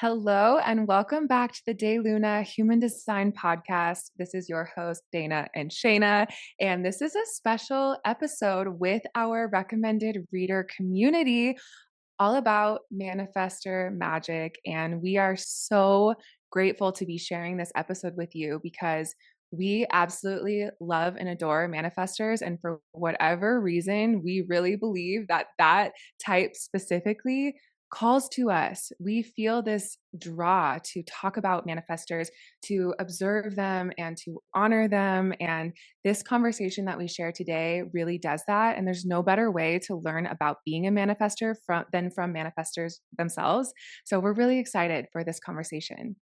Hello and welcome back to the Day Luna Human Design Podcast. This is your host, Dana and Shayna, and this is a special episode with our recommended reader community all about manifestor magic. And we are so grateful to be sharing this episode with you because we absolutely love and adore manifestors. And for whatever reason, we really believe that that type specifically calls to us. We feel this draw to talk about manifestors, to observe them and to honor them. And this conversation that we share today really does that. And there's no better way to learn about being a manifestor than from manifestors themselves. So we're really excited for this conversation.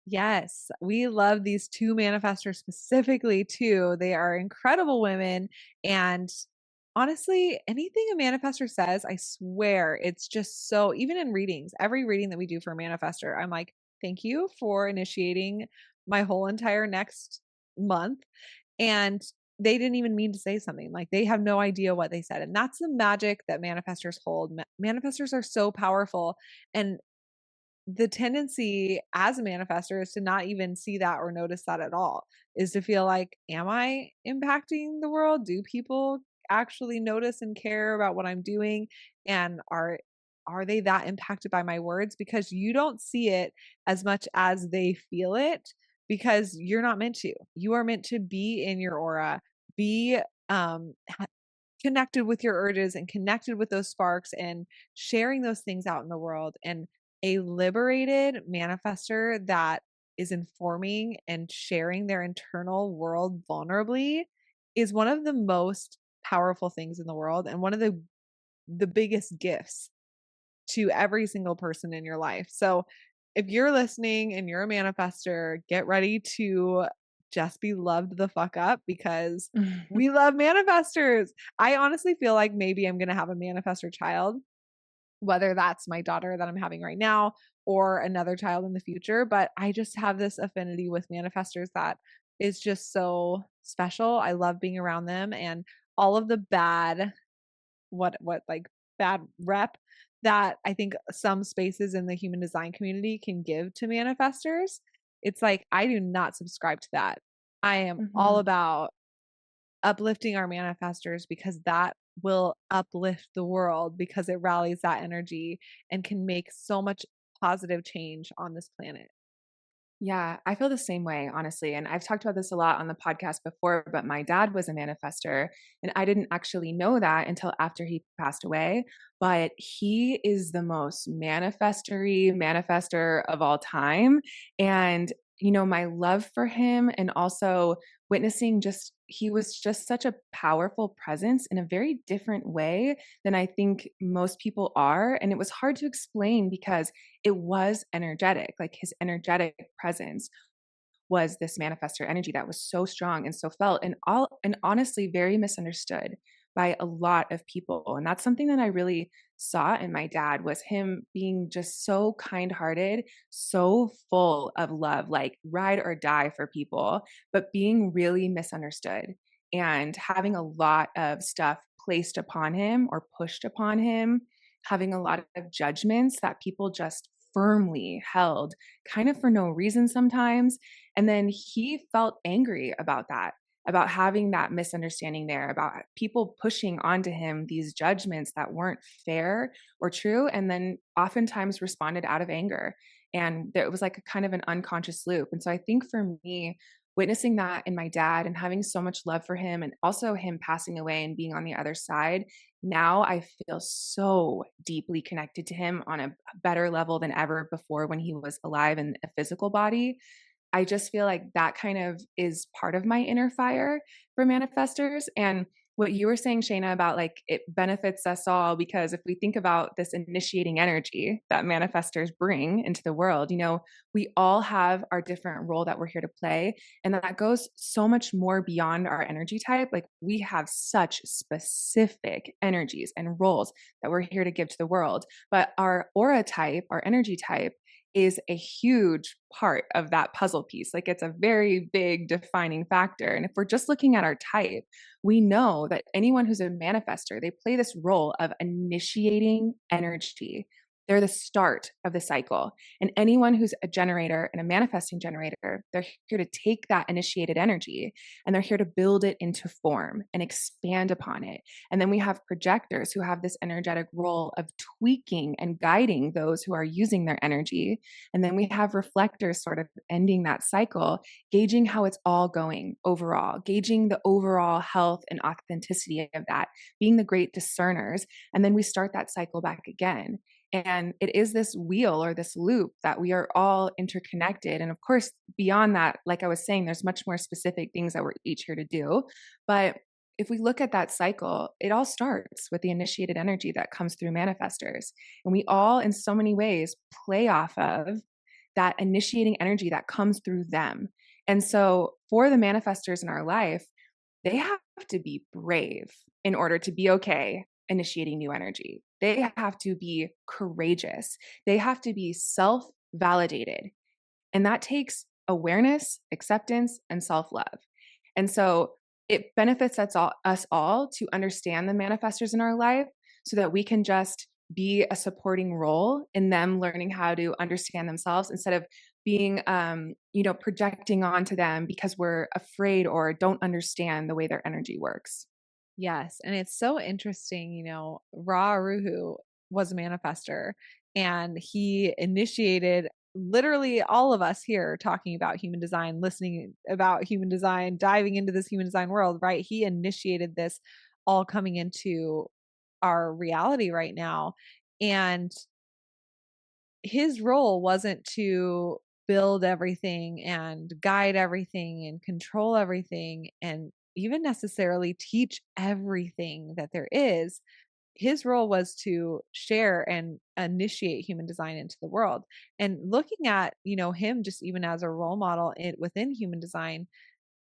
Yes, we love these two manifestors specifically too. They are incredible women. And honestly, anything a manifestor says, I swear it's just so, even in readings, every reading that we do for a manifestor, I'm like, thank you for initiating my whole entire next month. And they didn't even mean to say something. Like they have no idea what they said. And that's the magic that manifestors hold. Manifestors are so powerful. And the tendency as a manifestor is to not even see that or notice that at all, is to feel like, am I impacting the world? Do people actually notice and care about what I'm doing? And are they that impacted by my words? Because you don't see it as much as they feel it, because you're not meant to. You are meant to be in your aura, be connected with your urges and connected with those sparks and sharing those things out in the world. And a liberated manifester that is informing and sharing their internal world vulnerably is one of the most powerful things in the world, and one of the biggest gifts to every single person in your life. So if you're listening and you're a manifester, get ready to just be loved the fuck up, because we love manifestors. I honestly feel like maybe I'm going to have a manifestor child, whether that's my daughter that I'm having right now or another child in the future. But I just have this affinity with manifestors that is just so special. I love being around them, and all of the bad, what like bad rep that I think some spaces in the human design community can give to manifestors. It's like, I do not subscribe to that. I am all Mhm. about uplifting our manifestors, because that will uplift the world, because it rallies that energy and can make so much positive change on this planet. Yeah, I feel the same way, honestly. And I've talked about this a lot on the podcast before, but my dad was a manifester, and I didn't actually know that until after he passed away. But he is the most manifestery manifester of all time. And, my love for him and also witnessing just, he was just such a powerful presence in a very different way than I think most people are. And it was hard to explain because it was energetic. Like his energetic presence was this manifestor energy that was so strong and so felt and honestly very misunderstood by a lot of people. And that's something that I really saw in my dad, was him being just so kind-hearted, so full of love, like ride or die for people, but being really misunderstood and having a lot of stuff placed upon him or pushed upon him, having a lot of judgments that people just firmly held kind of for no reason sometimes. And then he felt angry about that, about having that misunderstanding there, about people pushing onto him these judgments that weren't fair or true, and then oftentimes responded out of anger. And there, it was like a kind of an unconscious loop. And so I think for me, witnessing that in my dad and having so much love for him, and also him passing away and being on the other side, now I feel so deeply connected to him on a better level than ever before when he was alive in a physical body. I just feel like that kind of is part of my inner fire for manifestors. And what you were saying, Shayna, about like it benefits us all, because if we think about this initiating energy that manifestors bring into the world, we all have our different role that we're here to play. And that goes so much more beyond our energy type. Like we have such specific energies and roles that we're here to give to the world. But our aura type, our energy type, is a huge part of that puzzle piece. Like it's a very big defining factor. And if we're just looking at our type, we know that anyone who's a manifester, they play this role of initiating energy. They're the start of the cycle. And anyone who's a generator and a manifesting generator, they're here to take that initiated energy and they're here to build it into form and expand upon it. And then we have projectors who have this energetic role of tweaking and guiding those who are using their energy. And then we have reflectors sort of ending that cycle, gauging how it's all going overall, gauging the overall health and authenticity of that, being the great discerners. And then we start that cycle back again. And it is this wheel or this loop that we are all interconnected. And of course, beyond that, like I was saying, there's much more specific things that we're each here to do. But if we look at that cycle, it all starts with the initiated energy that comes through manifestors. And we all, in so many ways, play off of that initiating energy that comes through them. And so for the manifestors in our life, they have to be brave in order to be okay initiating new energy. They have to be courageous. They have to be self validated. And that takes awareness, acceptance, and self love. And so it benefits us all to understand the manifestors in our life so that we can just be a supporting role in them learning how to understand themselves instead of being projecting onto them because we're afraid or don't understand the way their energy works. Yes, and it's so interesting, Ra Aruhu was a manifester and he initiated literally all of us here talking about human design, listening about human design, diving into this human design world, right? He initiated this all coming into our reality right now. And his role wasn't to build everything and guide everything and control everything and even necessarily teach everything that there is. His role was to share and initiate human design into the world. And looking at, him just even as a role model within human design,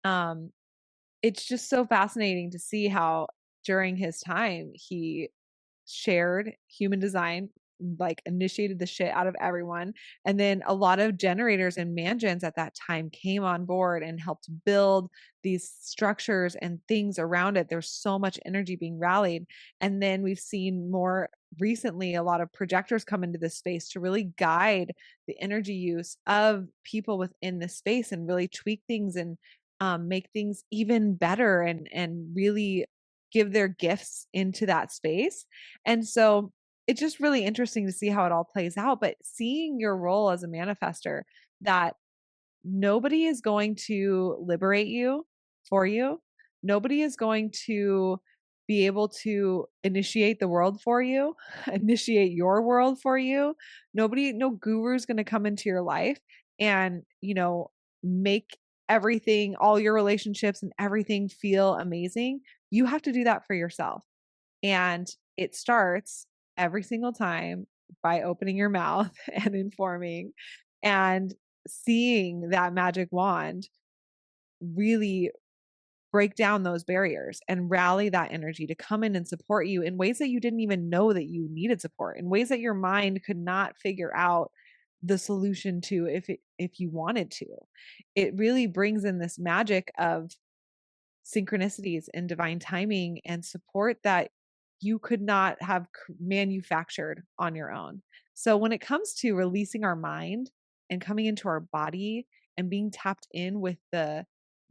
um, it's just so fascinating to see how during his time he shared human design, like initiated the shit out of everyone. And then a lot of generators and mansions at that time came on board and helped build these structures and things around it. There's so much energy being rallied. And then we've seen more recently a lot of projectors come into this space to really guide the energy use of people within this space and really tweak things and make things even better and really give their gifts into that space. And so it's just really interesting to see how it all plays out. But seeing your role as a manifester, that nobody is going to liberate you for you, nobody is going to be able to initiate the world for you, initiate your world for you. Nobody, no guru is going to come into your life and, make everything, all your relationships and everything feel amazing. You have to do that for yourself. And it starts every single time by opening your mouth and informing and seeing that magic wand really break down those barriers and rally that energy to come in and support you in ways that you didn't even know that you needed support, in ways that your mind could not figure out the solution to if you wanted to. It really brings in this magic of synchronicities and divine timing and support that you could not have manufactured on your own. So when it comes to releasing our mind and coming into our body and being tapped in with the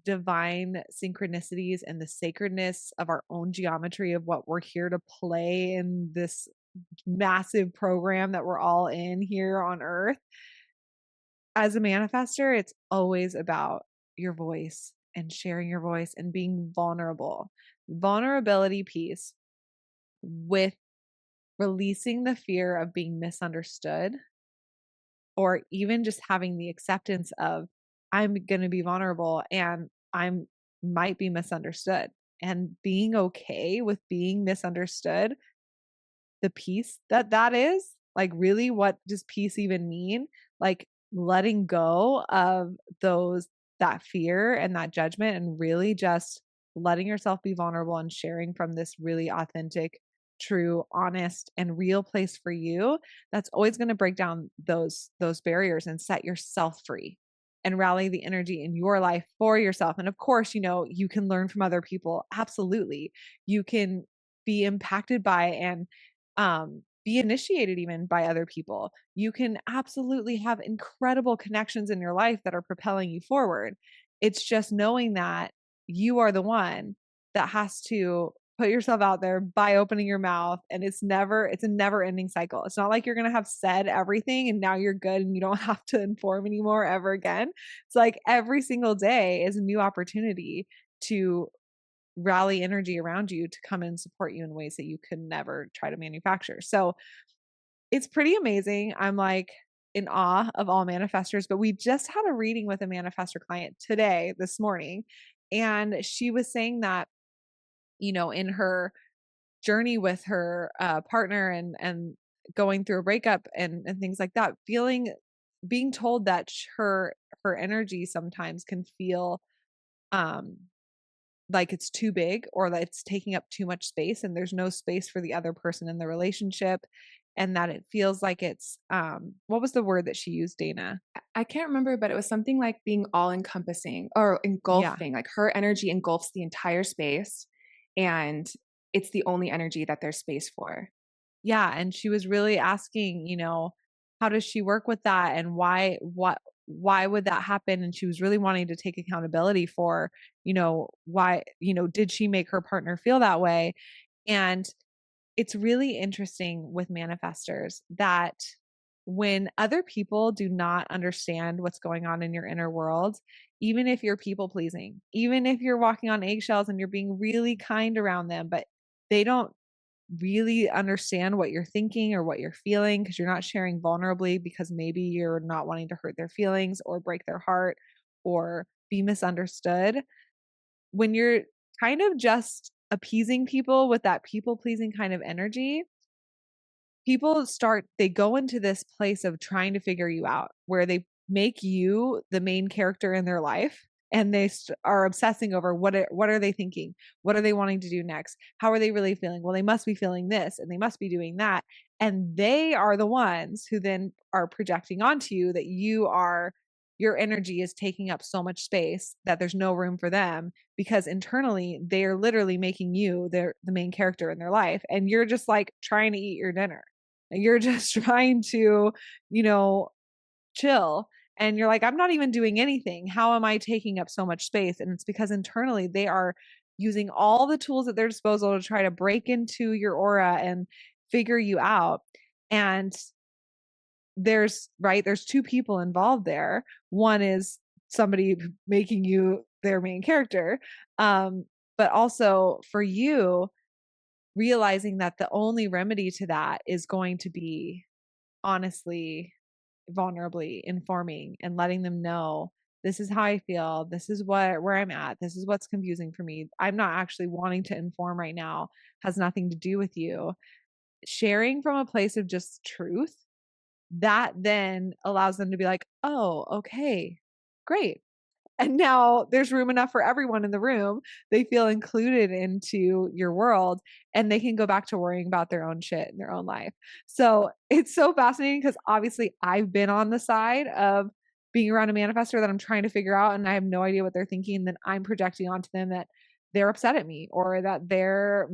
divine synchronicities and the sacredness of our own geometry of what we're here to play in this massive program that we're all in here on earth, as a manifester, it's always about your voice and sharing your voice and being vulnerable. Vulnerability piece with releasing the fear of being misunderstood, or even just having the acceptance of I'm going to be vulnerable and I'm might be misunderstood, and being okay with being misunderstood. The peace that that is, like, really, what does peace even mean? Like, letting go of those, that fear and that judgment, and really just letting yourself be vulnerable and sharing from this really authentic, true, honest, and real place for you. That's always going to break down those barriers and set yourself free and rally the energy in your life for yourself. And of course, you can learn from other people. Absolutely. You can be impacted by and be initiated even by other people. You can absolutely have incredible connections in your life that are propelling you forward. It's just knowing that you are the one that has to put yourself out there by opening your mouth, and it's a never ending cycle. It's not like you're going to have said everything and now you're good and you don't have to inform anymore ever again. It's like every single day is a new opportunity to rally energy around you to come and support you in ways that you could never try to manufacture. So it's pretty amazing. I'm like in awe of all manifestors, but we just had a reading with a manifestor client today, this morning. And she was saying that, in her journey with her partner and going through a breakup and things like that, being told that her energy sometimes can feel um like it's too big or that it's taking up too much space and there's no space for the other person in the relationship, and that it feels like it's what was the word that she used, Dana? I can't remember, but it was something like being all encompassing or Yeah. engulfing. Like her energy engulfs the entire space, and it's the only energy that there's space for. Yeah, and she was really asking, how does she work with that and why would that happen? And she was really wanting to take accountability for, why, did she make her partner feel that way? And it's really interesting with manifestors that when other people do not understand what's going on in your inner world, even if you're people pleasing, even if you're walking on eggshells and you're being really kind around them, but they don't really understand what you're thinking or what you're feeling because you're not sharing vulnerably because maybe you're not wanting to hurt their feelings or break their heart or be misunderstood. When you're kind of just appeasing people with that people pleasing kind of energy, they go into this place of trying to figure you out where they make you the main character in their life, and are obsessing over what are they thinking, what are they wanting to do next, how are they really feeling, well they must be feeling this and they must be doing that, and they are the ones who then are projecting onto you that your energy is taking up so much space that there's no room for them because internally they are literally making you the main character in their life, and you're just like trying to eat your dinner. You're just trying to, you know, chill. And you're like, I'm not even doing anything. How am I taking up so much space? And it's because internally they are using all the tools at their disposal to try to break into your aura and figure you out. And there's two people involved there. One is somebody making you their main character. But also for you, realizing that the only remedy to that is going to be honestly, vulnerably informing and letting them know this is how I feel. This is where I'm at. This is what's confusing for me. I'm not actually wanting to inform right now. Has nothing to do with you. Sharing from a place of just truth, that then allows them to be like, oh, okay, great. And now there's room enough for everyone in the room. They feel included into your world and they can go back to worrying about their own shit in their own life. So it's so fascinating because obviously I've been on the side of being around a manifestor that I'm trying to figure out and I have no idea what they're thinking. And then I'm projecting onto them that they're upset at me or that they're,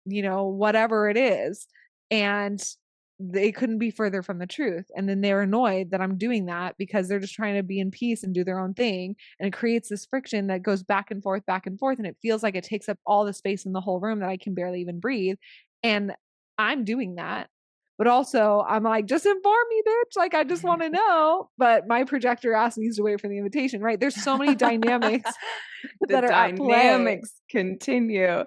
whatever it is. And they couldn't be further from the truth. And then they're annoyed that I'm doing that because they're just trying to be in peace and do their own thing. And it creates this friction that goes back and forth, back and forth. And it feels like it takes up all the space in the whole room that I can barely even breathe. And I'm doing that. But also, I'm like, just inform me, bitch. Like, I just want to know. But my projector ass needs to wait for the invitation, right? There's so many dynamics The that are at play. dynamics continue.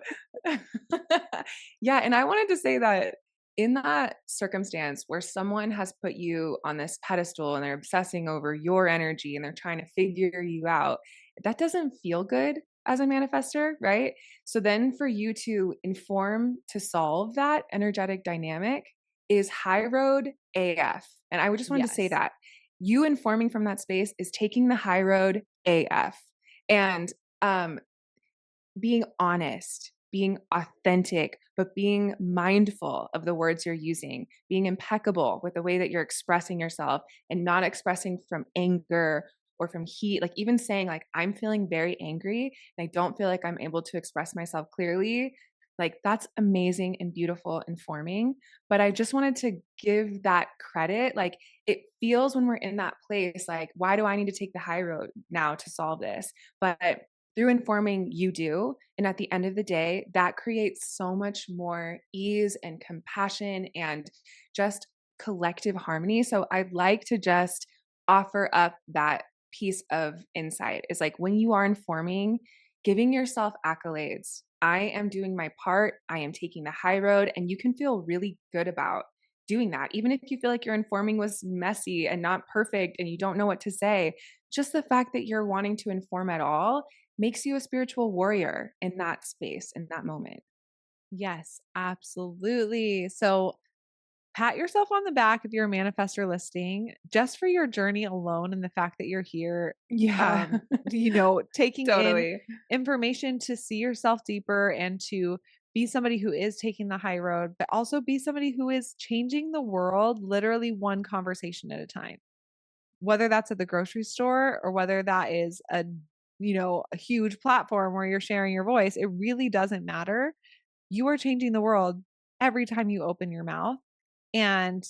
Yeah. And I wanted to say that in that circumstance where someone has put you on this pedestal and they're obsessing over your energy and they're trying to figure you out, that doesn't feel good as a manifester, right? So then for you to inform to solve that energetic dynamic is high road AF. And I would just wanted to say Yes. that you informing from that space is taking the high road AF. And um, being honest, being authentic, but being mindful of the words you're using, being impeccable with the way that you're expressing yourself and not expressing from anger or from heat, like even saying like I'm feeling very angry and I don't feel like I'm able to express myself clearly. Like, that's amazing and beautiful and forming, but I just wanted to give that credit. Like, it feels when we're in that place, like, why do I need to take the high road now to solve this? But through informing, you do. And at the end of the day, that creates so much more ease and compassion and just collective harmony. So I'd like to just offer up that piece of insight is like when you are informing, giving yourself accolades. I am doing my part. I am taking the high road, and you can feel really good about doing that. Even if you feel like your informing was messy and not perfect and you don't know what to say, just the fact that you're wanting to inform at all makes you a spiritual warrior in that space, in that moment. Yes, absolutely. So pat yourself on the back if you're a manifestor listing just for your journey alone and the fact that you're here, Yeah, taking in totally. information to see yourself deeper and to be somebody who is taking the high road, but also be somebody who is changing the world literally one conversation at a time. Whether that's at the grocery store or whether that is a huge platform where you're sharing your voice, it really doesn't matter. You are changing the world every time you open your mouth. And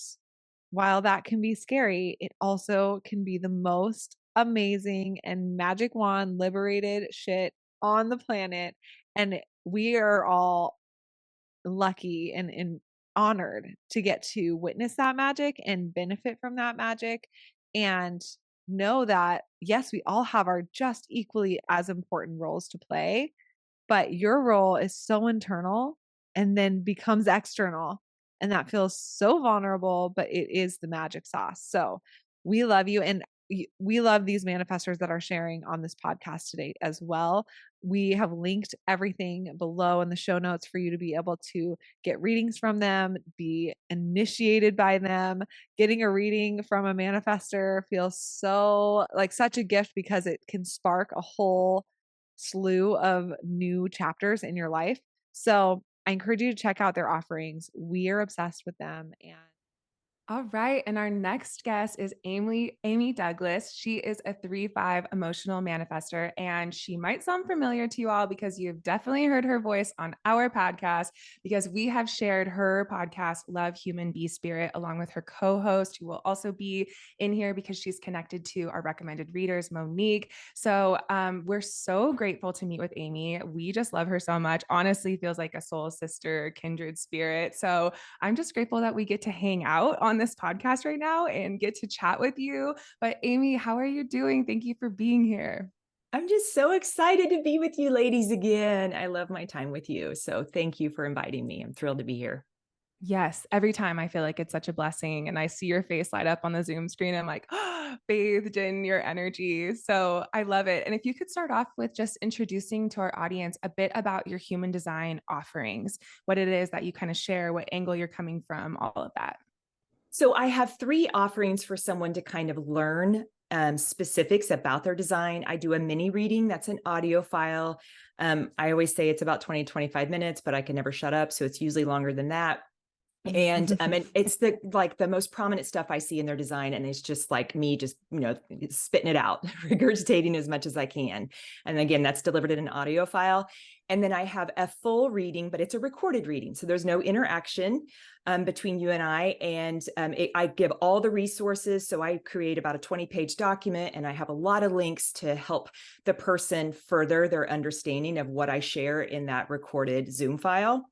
while that can be scary, it also can be the most amazing and magic wand liberated shit on the planet. And we are all lucky and honored to get to witness that magic and benefit from that magic and know that yes, we all have our just equally as important roles to play, but your role is so internal and then becomes external. And that feels so vulnerable, but it is the magic sauce. So we love you. And we love these manifestors that are sharing on this podcast today as well. We have linked everything below in the show notes for you to be able to get readings from them, be initiated by them. Getting a reading from a manifestor feels so like such a gift because it can spark a whole slew of new chapters in your life. So I encourage you to check out their offerings. We are obsessed with them. And All right. And our next guest is Amy Douglas. She is a 3-5 emotional manifester. And she might sound familiar to you all because you've definitely heard her voice on our podcast because we have shared her podcast, Love Human Be Spirit, along with her co-host, who will also be in here because she's connected to our recommended readers, Monique. So we're so grateful to meet with Amy. We just love her so much. Honestly, feels like a soul sister, kindred spirit. So I'm just grateful that we get to hang out on this podcast right now and get to chat with you. But Amy, how are you doing? Thank you for being here. I'm just so excited to be with you ladies again. I love my time with you. So thank you for inviting me. I'm thrilled to be here. Yes, every time I feel like it's such a blessing and I see your face light up on the Zoom screen, I'm like, bathed in your energy. So I love it. And if you could start off with just introducing to our audience a bit about your human design offerings, what it is that you kind of share, what angle you're coming from, all of that. So I have 3 offerings for someone to kind of learn specifics about their design. I do a mini reading. That's an audio file. I always say it's about 20, 25 minutes, but I can never shut up. So it's usually longer than that. And it's the most prominent stuff I see in their design, and it's just like me just spitting it out, regurgitating as much as I can. And again, that's delivered in an audio file. And then I have a full reading, but it's a recorded reading, so there's no interaction between you and I. And I give all the resources, so I create about a 20-page document, and I have a lot of links to help the person further their understanding of what I share in that recorded Zoom file.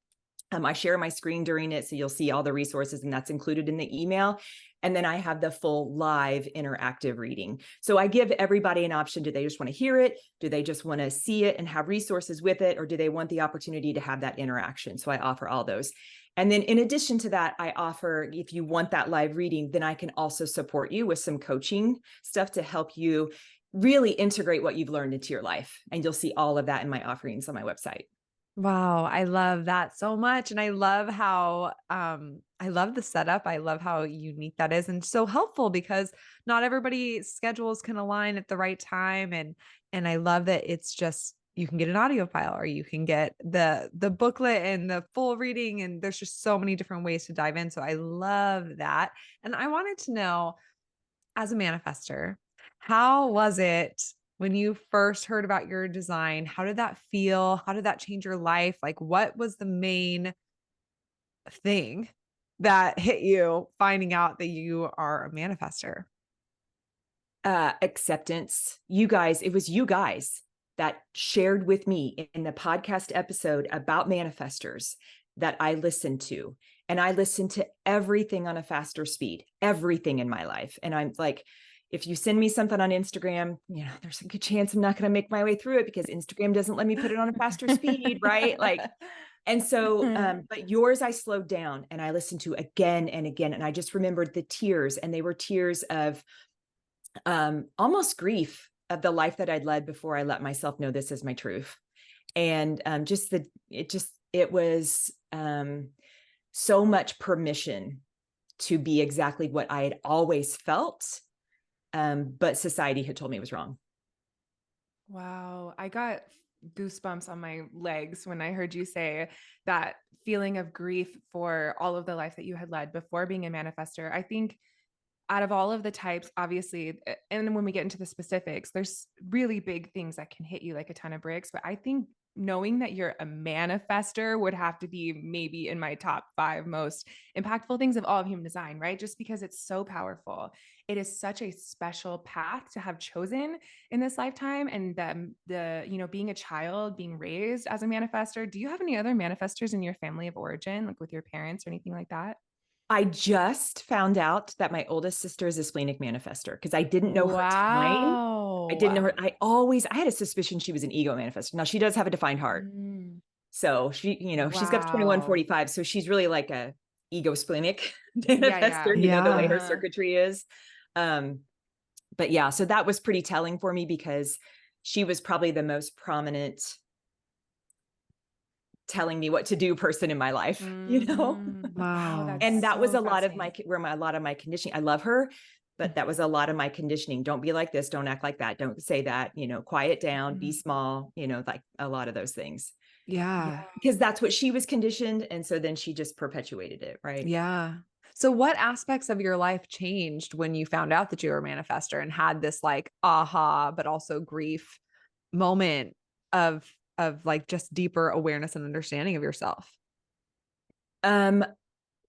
I share my screen during it, so you'll see all the resources, and that's included in the email. And then I have the full live interactive reading. So I give everybody an option. Do they just want to hear it? Do they just want to see it and have resources with it? Or do they want the opportunity to have that interaction? So I offer all those. And then in addition to that, I offer, if you want that live reading, then I can also support you with some coaching stuff to help you really integrate what you've learned into your life. And you'll see all of that in my offerings on my website. wow, I love that so much. And I love how I love the setup. I love how unique that is and so helpful because not everybody's schedules can align at the right time. And I love that it's just you can get an audio file or you can get the booklet and the full reading. And there's just so many different ways to dive in. So I love that. And I wanted to know, as a manifester, how was it when you first heard about your design, how did that feel? How did that change your life? Like, what was the main thing that hit you finding out that you are a manifester? Acceptance. You guys, it was you guys that shared with me in the podcast episode about manifestors that I listened to. And I listened to everything on a faster speed, everything in my life. And I'm like, if you send me something on Instagram, there's a good chance I'm not going to make my way through it because Instagram doesn't let me put it on a faster speed, right? Like, and so, but yours, I slowed down and I listened to again and again. And I just remembered the tears, and they were tears of almost grief of the life that I'd led before I let myself know this is my truth. And it was so much permission to be exactly what I had always felt. But society had told me it was wrong. Wow. I got goosebumps on my legs when I heard you say that feeling of grief for all of the life that you had led before being a manifester. I think out of all of the types, obviously, and when we get into the specifics, there's really big things that can hit you like a ton of bricks. But I think knowing that you're a manifester would have to be maybe in my top 5 most impactful things of all of human design, right? Just because it's so powerful. It is such a special path to have chosen in this lifetime. And being a child, being raised as a manifester. Do you have any other manifestors in your family of origin, like with your parents or anything like that? I just found out that my oldest sister is a splenic manifester because I didn't know her time. I didn't know Wow. her. I had a suspicion she was an ego manifester. Now she does have a defined heart. Mm. So she's got Wow. 2145. So she's really like a ego splenic Yeah, manifestor, yeah. the way her Yeah. circuitry is. Um, but yeah, so that was pretty telling for me because she was probably the most prominent telling me what to do person in my life. Wow, Wow. And that's that was so a lot of fascinating. a lot of my conditioning. I love her, but that was a lot of my conditioning. Don't be like this. Don't act like that. Don't say that, quiet down, be Mhm. small, like a lot of those things, Yeah. Yeah. because that's what she was conditioned. And so then she just perpetuated it. Right. Yeah. So what aspects of your life changed when you found out that you were a manifestor and had this like aha, but also grief moment of like just deeper awareness and understanding of yourself? Um,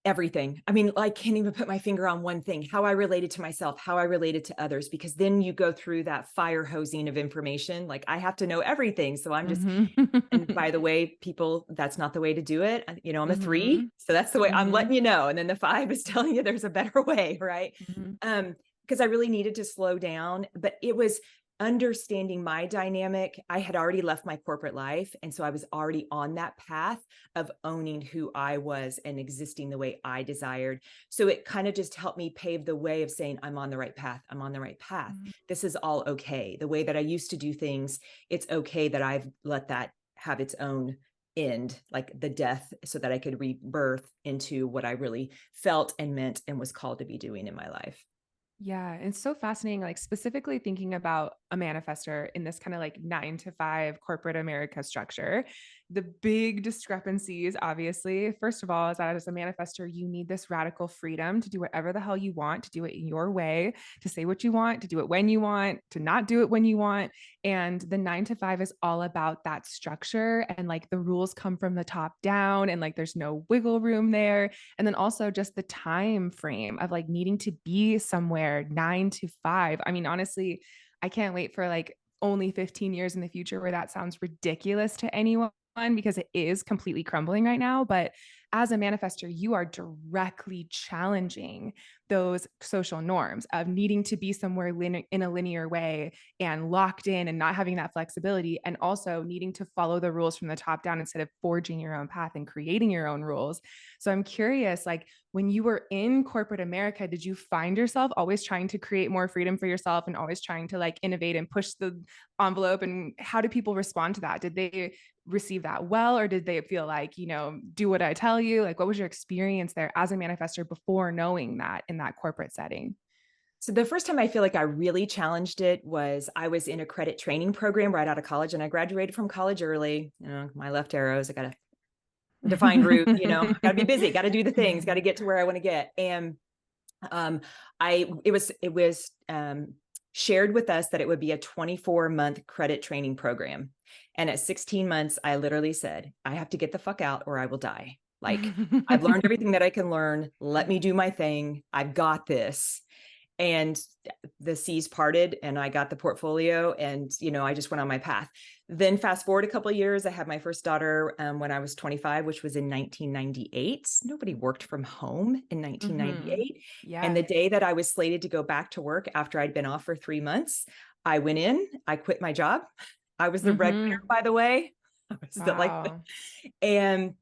Everything. I mean, I can't even put my finger on one thing, how I related to myself, how I related to others, because then you go through that fire hosing of information. Like I have to know everything. So I'm just, Mhm. and by the way, people, that's not the way to do it. I'm a 3. Mhm. So that's the way I'm Mhm. letting you know. And then the 5 is telling you there's a better way. Right. Mhm. Because I really needed to slow down, but it was understanding my dynamic. I had already left my corporate life. And so I was already on that path of owning who I was and existing the way I desired. So it kind of just helped me pave the way of saying, I'm on the right path. I'm on the right path. Mhm. This is all okay. The way that I used to do things, it's okay that I've let that have its own end, like the death, so that I could rebirth into what I really felt and meant and was called to be doing in my life. Yeah, it's so fascinating, like specifically thinking about a manifestor in this kind of like 9 to 5 corporate America structure. The big discrepancies, obviously, first of all, is that as a manifestor, you need this radical freedom to do whatever the hell you want, to do it in your way, to say what you want, to do it when you want, to not do it when you want. And the 9 to 5 is all about that structure. And like the rules come from the top down, and like there's no wiggle room there. And then also just the time frame of like needing to be somewhere 9 to 5. I mean, honestly, I can't wait for like only 15 years in the future where that sounds ridiculous to anyone because it is completely crumbling right now. But as a manifester, you are directly challenging those social norms of needing to be somewhere in a linear way and locked in and not having that flexibility, and also needing to follow the rules from the top down instead of forging your own path and creating your own rules. So I'm curious, like when you were in corporate America, did you find yourself always trying to create more freedom for yourself and always trying to like innovate and push the envelope? And how did people respond to that? Did they receive that well, or did they feel like, do what I tell you? Like, what was your experience there as a manifestor before knowing that in that corporate setting? So the first time I feel like I really challenged it was I was in a credit training program right out of college, and I graduated from college early. My left arrows, I got a defined route, got to be busy, got to do the things, got to get to where I want to get. And um, it was shared with us that it would be a 24-month credit training program. And at 16 months, I literally said, I have to get the fuck out or I will die. Like, I've learned everything that I can learn. Let me do my thing. I've got this. And the seas parted and I got the portfolio and, I just went on my path. Then fast forward a couple of years, I had my first daughter when I was 25, which was in 1998. Nobody worked from home in 1998. Yeah. And the day that I was slated to go back to work after I'd been off for 3 months, I went in, I quit my job. I was the breadwinner, by the way. I was Wow. and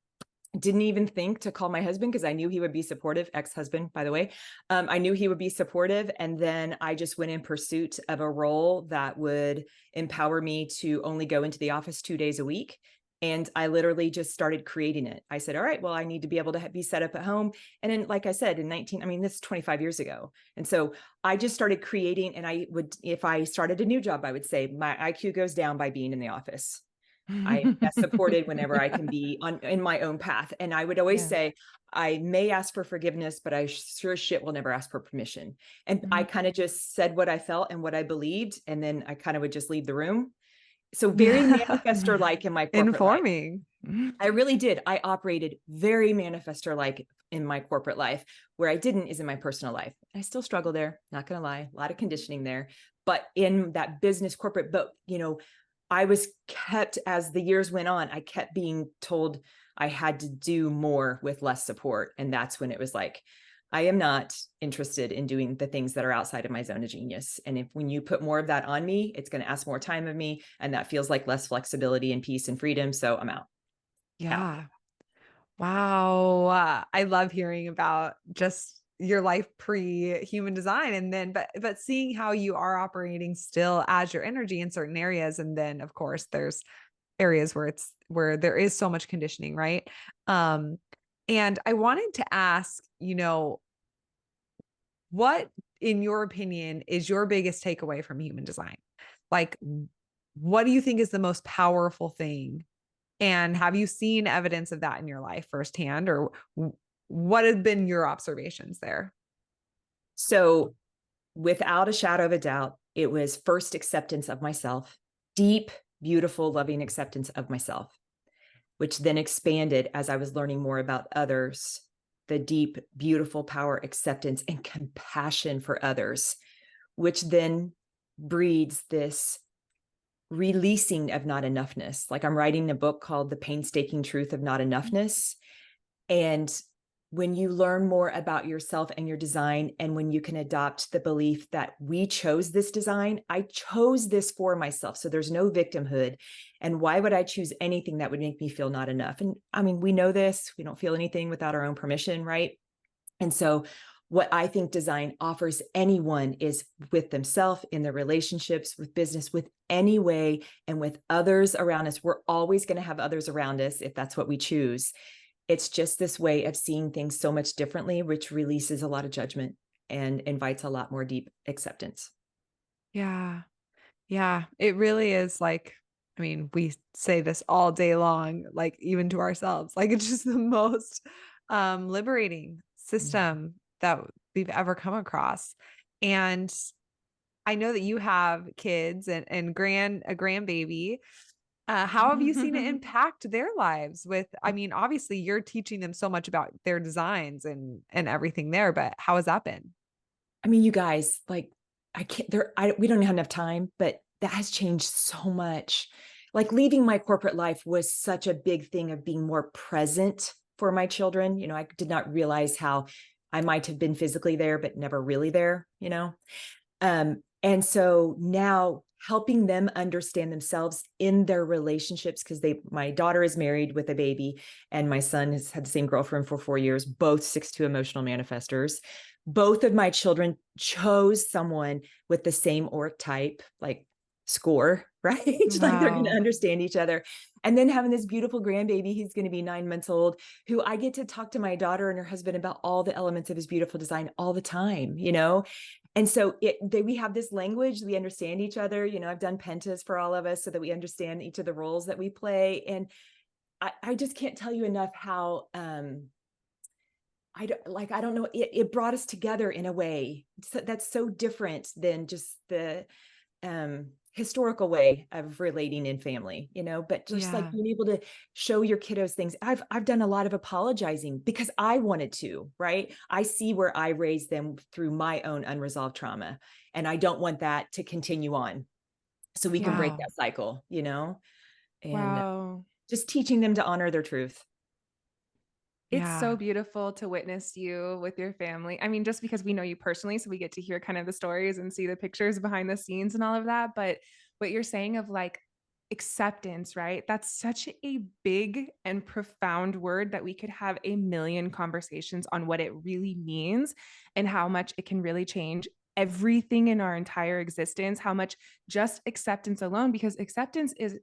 didn't even think to call my husband because I knew he would be supportive, ex-husband, by the way. I knew he would be supportive. And then I just went in pursuit of a role that would empower me to only go into the office 2 days a week. And I literally just started creating it. I said, all right, well, I need to be able to be set up at home. And then, like I said, this is 25 years ago. And so I just started creating, and if I started a new job, I would say my IQ goes down by being in the office. I am best supported whenever I can be in my own path. And I would always say, I may ask for forgiveness, but I sure shit will never ask for permission. And I kind of just said what I felt and what I believed. And then I kind of would just leave the room. So very manifestor-like in my corporate life. Informing. I really did. I operated very manifestor-like in my corporate life. Where I didn't is in my personal life. I still struggle there, not going to lie, a lot of conditioning there, but in that business corporate, I was kept, as the years went on, I kept being told I had to do more with less support. And that's when it was like, I am not interested in doing the things that are outside of my zone of genius. And when you put more of that on me, it's going to ask more time of me. And that feels like less flexibility and peace and freedom. So I'm out. Yeah. Wow. I love hearing about just your life pre-human design, and then but seeing how you are operating still as your energy in certain areas. And then of course there's areas where there is so much conditioning, right? And I wanted to ask, what in your opinion is your biggest takeaway from human design? Like, what do you think is the most powerful thing? And have you seen evidence of that in your life firsthand, or what have been your observations there? So without a shadow of a doubt, it was first acceptance of myself, deep, beautiful, loving acceptance of myself, which then expanded as I was learning more about others, the deep, beautiful power, acceptance, and compassion for others, which then breeds this releasing of not enoughness. Like, I'm writing a book called The Painstaking Truth of Not Enoughness. And when you learn more about yourself and your design, and when you can adopt the belief that we chose this design, I chose this for myself. So there's no victimhood. And why would I choose anything that would make me feel not enough? And I mean, we know this, we don't feel anything without our own permission, right? And so what I think design offers anyone is with themselves, in their relationships, with business, with any way, and with others around us. We're always going to have others around us if that's what we choose. It's just this way of seeing things so much differently, which releases a lot of judgment and invites a lot more deep acceptance. Yeah. Yeah. It really is like, I mean, we say this all day long, like even to ourselves, like it's just the most liberating system that we've ever come across. And I know that you have kids and a grandbaby. How have you seen it impact their lives with, I mean, obviously you're teaching them so much about their designs and everything there, but how has that been? I mean, you guys, like, I can't, we don't have enough time, but that has changed so much. Like, leaving my corporate life was such a big thing of being more present for my children. I did not realize how I might have been physically there, but never really there. And so now helping them understand themselves in their relationships, because my daughter is married with a baby, and my son has had the same girlfriend for 4 years, both 6'2" emotional manifestors. Both of my children chose someone with the same auric type, like score, right? Like, they're going to Wow. understand each other. And then having this beautiful grandbaby, he's going to be 9 months old, who I get to talk to my daughter and her husband about all the elements of his beautiful design all the time, And so we have this language, we understand each other. I've done pentas for all of us so that we understand each of the roles that we play. And I just can't tell you enough how I don't know. It brought us together in a way that's so different than just the historical way of relating in family, but just like Yeah. being able to show your kiddos things. I've done a lot of apologizing because I wanted to, right? I see where I raised them through my own unresolved trauma, and I don't want that to continue on. So we can break Yeah. that cycle, and Wow. just teaching them to honor their truth. It's so Yeah. beautiful to witness you with your family. I mean, just because we know you personally, so we get to hear kind of the stories and see the pictures behind the scenes and all of that. But what you're saying of like acceptance, right? That's such a big and profound word that we could have a million conversations on what it really means and how much it can really change everything in our entire existence, how much just acceptance alone, because acceptance is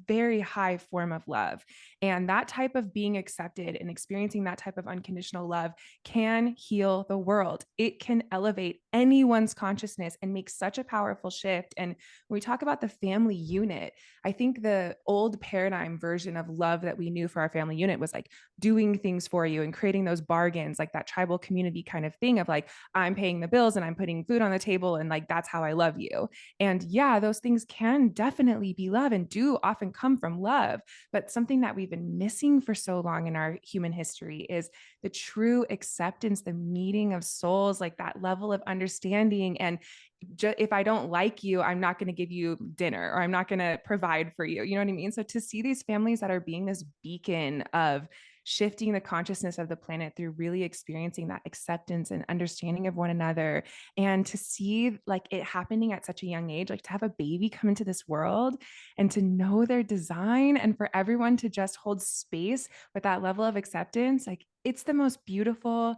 very high form of love, and that type of being accepted and experiencing that type of unconditional love can heal the world. It can elevate anyone's consciousness and make such a powerful shift. And when we talk about the family unit, I think the old paradigm version of love that we knew for our family unit was like doing things for you and creating those bargains, like that tribal community kind of thing of like, I'm paying the bills and I'm putting food on the table. And like, that's how I love you. And yeah, those things can definitely be love and do often come from love. But something that we've been missing for so long in our human history is the true acceptance, the meeting of souls, like that level of understanding. And if I don't like you, I'm not going to give you dinner or I'm not going to provide for you. You know what I mean? So to see these families that are being this beacon of shifting the consciousness of the planet through really experiencing that acceptance and understanding of one another, and to see like it happening at such a young age, like to have a baby come into this world and to know their design, and for everyone to just hold space with that level of acceptance, like it's the most beautiful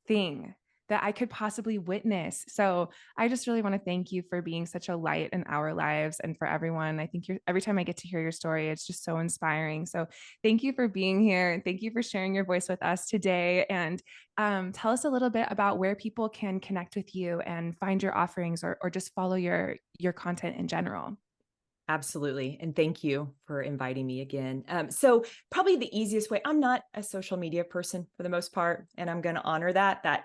thing that I could possibly witness. So I just really want to thank you for being such a light in our lives and for everyone. I think every time I get to hear your story, it's just so inspiring. So thank you for being here, and thank you for sharing your voice with us today. And tell us a little bit about where people can connect with you and find your offerings, or just follow your content in general. Absolutely. And thank you for inviting me again. So probably the easiest way, I'm not a social media person for the most part, and I'm going to honor that. That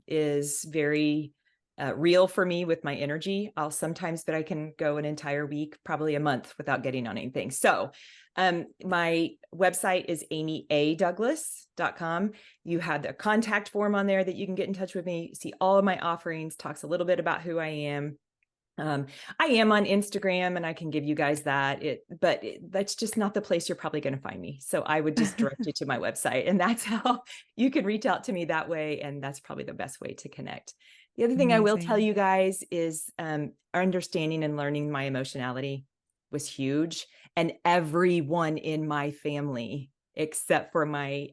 is very real for me with my energy. But I can go an entire week, probably a month without getting on anything. So my website is amyadouglas.com. You have the contact form on there that you can get in touch with me, see all of my offerings, talks a little bit about who I am. I am on Instagram and I can give you guys that, but that's just not the place you're probably going to find me. So I would just direct you to my website, and that's how you can reach out to me that way. And that's probably the best way to connect. The other thing I will tell Amazing. you guys is understanding and learning my emotionality was huge. And everyone in my family, except for my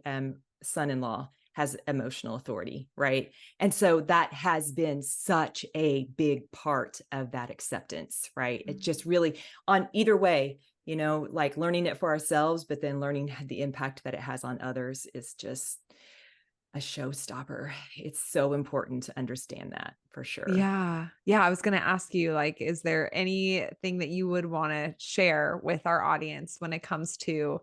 son-in-law, has emotional authority, right? And so that has been such a big part of that acceptance, right? It just really, on either way, like learning it for ourselves, but then learning the impact that it has on others is just a showstopper. It's so important to understand that for sure. Yeah. Yeah. I was going to ask you, like, is there anything that you would want to share with our audience when it comes to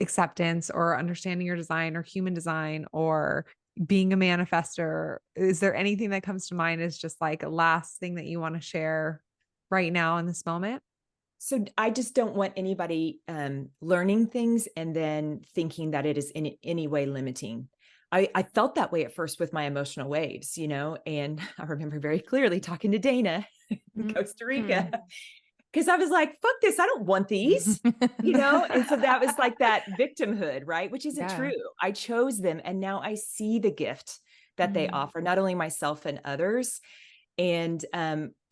acceptance or understanding your design or human design or being a manifester? Is there anything that comes to mind as just like a last thing that you want to share right now in this moment? So I just don't want anybody learning things and then thinking that it is in any way limiting. I felt that way at first with my emotional waves, and I remember very clearly talking to Dana in Costa Rica, Mhm. because I was like, fuck this, I don't want these, And so that was like that victimhood, right? Which isn't Yeah. true. I chose them, and now I see the gift that they Mhm. offer, not only myself and others. And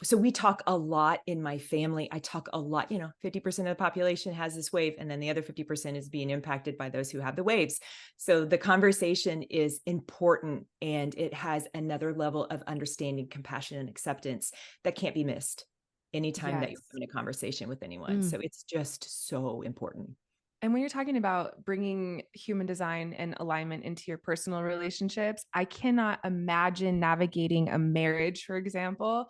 so we talk a lot in my family. I talk a lot, 50% of the population has this wave, and then the other 50% is being impacted by those who have the waves. So the conversation is important, and it has another level of understanding, compassion, and acceptance that can't be missed anytime that you're Yes. having a conversation with anyone. Mm. So it's just so important. And when you're talking about bringing human design and alignment into your personal relationships, I cannot imagine navigating a marriage, for example,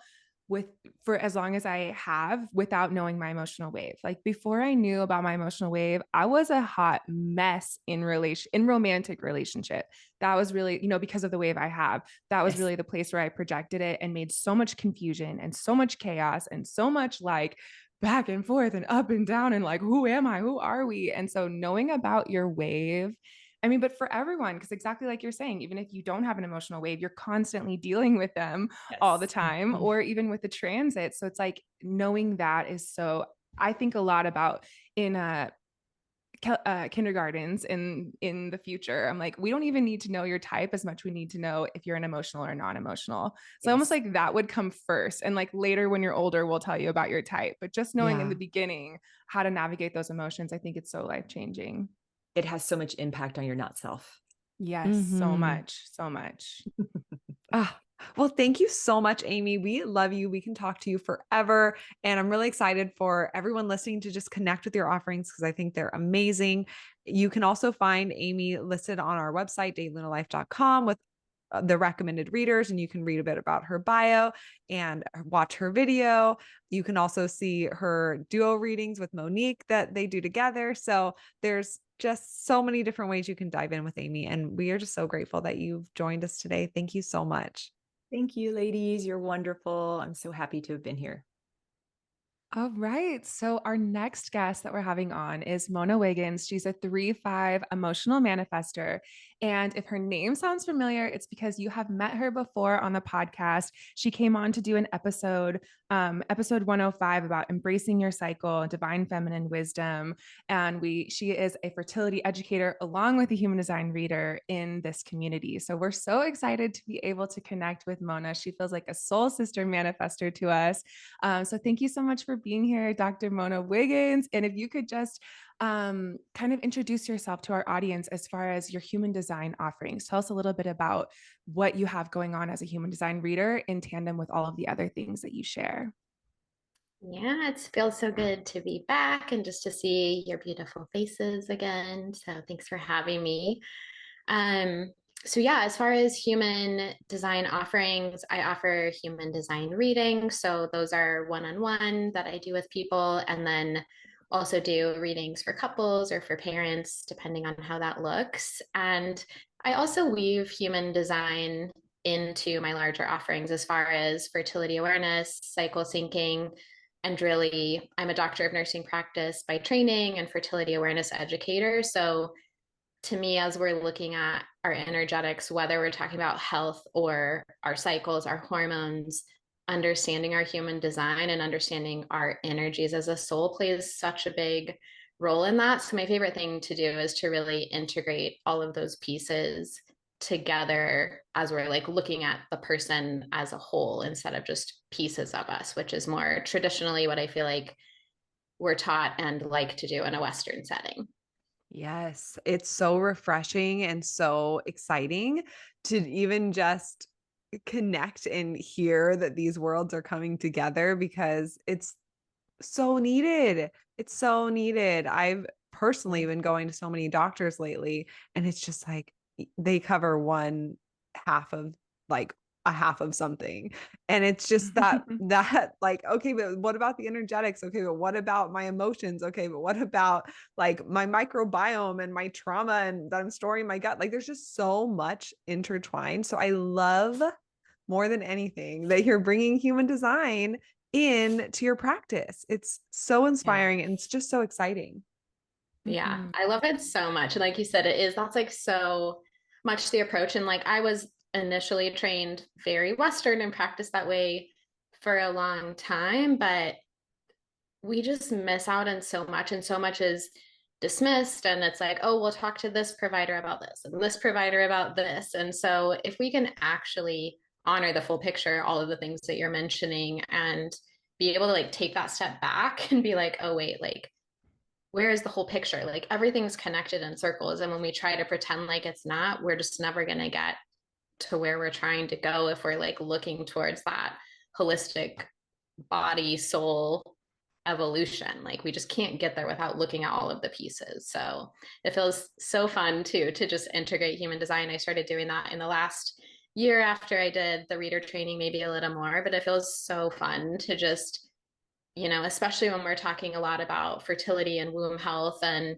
for as long as I have without knowing my emotional wave. Like before I knew about my emotional wave, I was a hot mess in romantic relationship. That was really, because of the wave I have, that was Yes. really the place where I projected it and made so much confusion and so much chaos and so much like back and forth and up and down and like, who am I? Who are we? And so knowing about your wave, I mean, but for everyone, because exactly like you're saying, even if you don't have an emotional wave, you're constantly dealing with them all the Yes. time, or even with the transit. So it's like knowing that is so, I think a lot about in kindergartens in the future. I'm like, we don't even need to know your type as much we need to know if you're an emotional or non-emotional. So almost Yes. like that would come first, and like later when you're older we'll tell you about your type, but just knowing in Yeah. the beginning how to navigate those emotions, I think it's so life changing. It has so much impact on your not self. Yes, so Mm-hmm. much, so much. Ah, well, thank you so much, Amy. We love you. We can talk to you forever. And I'm really excited for everyone listening to just connect with your offerings because I think they're amazing. You can also find Amy listed on our website, datelunalife.com, with the recommended readers, and you can read a bit about her bio and watch her video. You can also see her duo readings with Monique that they do together. So there's just so many different ways you can dive in with Amy. And we are just so grateful that you've joined us today. Thank you so much. Thank you, ladies. You're wonderful. I'm so happy to have been here. All right. So our next guest that we're having on is Mona Wiggins. She's a 3-5 emotional manifester. And if her name sounds familiar, it's because you have met her before on the podcast. She came on to do an episode 105 about embracing your cycle, divine feminine wisdom. And she is a fertility educator along with a human design reader in this community. So we're so excited to be able to connect with Mona. She feels like a soul sister manifester to us. So thank you so much for being here, Dr. Mona Wiggins. And if you could just kind of introduce yourself to our audience as far as your human design offerings. Tell us a little bit about what you have going on as a human design reader in tandem with all of the other things that you share. Yeah, it feels so good to be back and just to see your beautiful faces again. So thanks for having me. Um, so yeah, as far as human design offerings, I offer human design readings. So those are one-on-one that I do with people, and then also do readings for couples or for parents, depending on how that looks. And I also weave human design into my larger offerings as far as fertility awareness, cycle syncing, and really, I'm a doctor of nursing practice by training and fertility awareness educator. So to me, as we're looking at our energetics, whether we're talking about health or our cycles, our hormones, understanding our human design and understanding our energies as a soul plays such a big role in that. So, my favorite thing to do is to really integrate all of those pieces together as we're like looking at the person as a whole instead of just pieces of us, which is more traditionally what I feel like we're taught and like to do in a Western setting. Yes, it's so refreshing and so exciting to even just connect and hear that these worlds are coming together because it's so needed. It's so needed. I've personally been going to so many doctors lately, and it's just like they cover one half of like a half of something. And it's just that like, okay, but what about the energetics? Okay, but what about my emotions? Okay, but what about like my microbiome and my trauma and that I'm storing in my gut? Like there's just so much intertwined. So I love more than anything that you're bringing human design into your practice. It's so Yeah. inspiring and it's just so exciting. Yeah, Mhm. I love it so much. And like you said, that's like so much the approach. And like I was initially trained very Western and practiced that way for a long time, but we just miss out on so much, and so much is dismissed. And it's like, oh, we'll talk to this provider about this and this provider about this. And so if we can actually honor the full picture, all of the things that you're mentioning, and be able to like take that step back and be like, oh, wait, like, where is the whole picture? Like everything's connected in circles. And when we try to pretend like it's not, we're just never going to get to where we're trying to go if we're like looking towards that holistic body, soul evolution. Like we just can't get there without looking at all of the pieces. So it feels so fun too to just integrate human design. I started doing that in the last year after I did the reader training, maybe a little more, but it feels so fun to just, especially when we're talking a lot about fertility and womb health and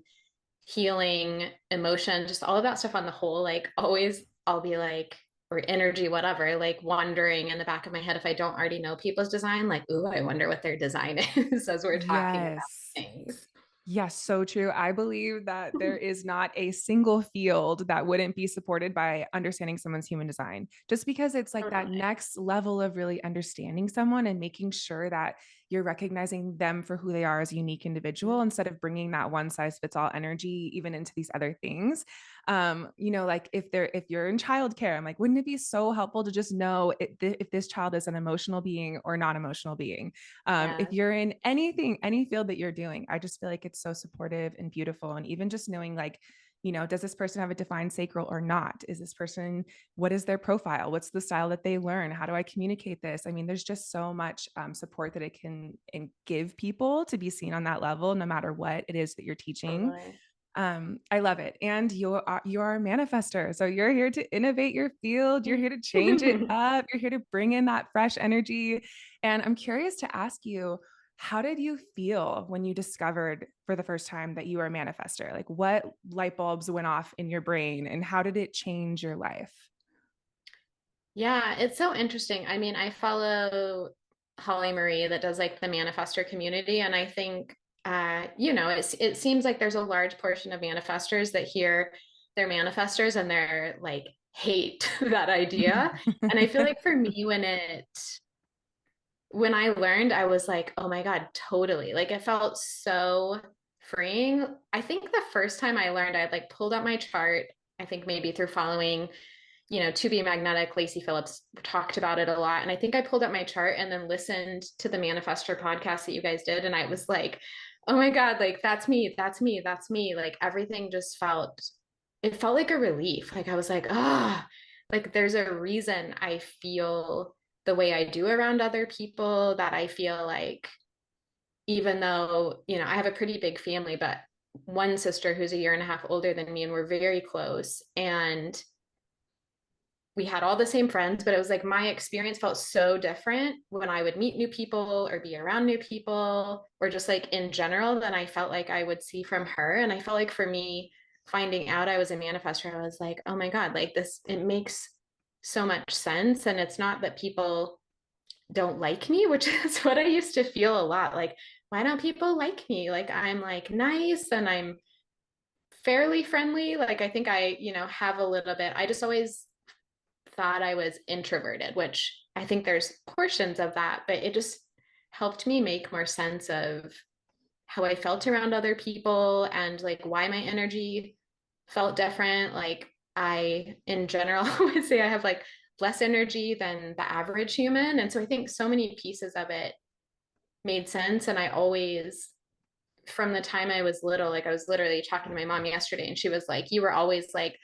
healing, emotion, just all of that stuff on the whole, like always I'll be like, or energy, whatever, like wondering in the back of my head if I don't already know people's design, like, ooh, I wonder what their design is as we're talking about Yes. things. Yes, so true. I believe that there is not a single field that wouldn't be supported by understanding someone's human design, just because it's like that Totally. next level of really understanding someone and making sure that you're recognizing them for who they are as a unique individual instead of bringing that one size fits all energy even into these other things. Like if you're in childcare, I'm like, wouldn't it be so helpful to just know if this child is an emotional being or non-emotional being? If Yeah, you're in anything, any field that you're doing, I just feel like it's so supportive and beautiful. And even just knowing, like, does this person have a defined sacral or not? Is this person, what is their profile? What's the style that they learn? How do I communicate this? I mean, there's just so much support that it can give people to be seen on that level, no matter what it is that you're teaching. totally. I love it. And you're a manifester. So you're here to innovate your field. You're here to change it up. You're here to bring in that fresh energy. And I'm curious to ask you, how did you feel when you discovered for the first time that you were a manifester? Like, what light bulbs went off in your brain and how did it change your life? Yeah, it's so interesting. I mean, I follow Holly Marie that does like the manifestor community, and I think it seems like there's a large portion of manifestors that hear they're manifestors and they're like hate that idea. And I feel like for me, when I learned, I was like, oh my God, totally. Like it felt so freeing. I think the first time I learned, I like pulled up my chart, I think maybe through following To Be Magnetic, Lacey Phillips talked about it a lot. And I think I pulled up my chart and then listened to the Manifestor podcast that you guys did. And I was like, oh my God, like that's me, that's me, that's me. Like everything just it felt like a relief. Like I was like, like there's a reason I feel the way I do around other people, that I feel like, even though, I have a pretty big family, but one sister who's a year and a half older than me, and we're very close. And we had all the same friends, but it was like my experience felt so different when I would meet new people or be around new people or just like in general than I felt like I would see from her. And I felt like for me, finding out I was a manifestor, I was like, oh my God, like this, it makes so much sense. And it's not that people don't like me, which is what I used to feel a lot. Like, why don't people like me? Like, I'm like nice and I'm fairly friendly. Like, I think have a little bit. I just always thought I was introverted, which I think there's portions of that, but it just helped me make more sense of how I felt around other people and like why my energy felt different. Like I, in general, would say I have like less energy than the average human. And so I think so many pieces of it made sense. And I always, from the time I was little, like I was literally talking to my mom yesterday, and she was like, you were always like,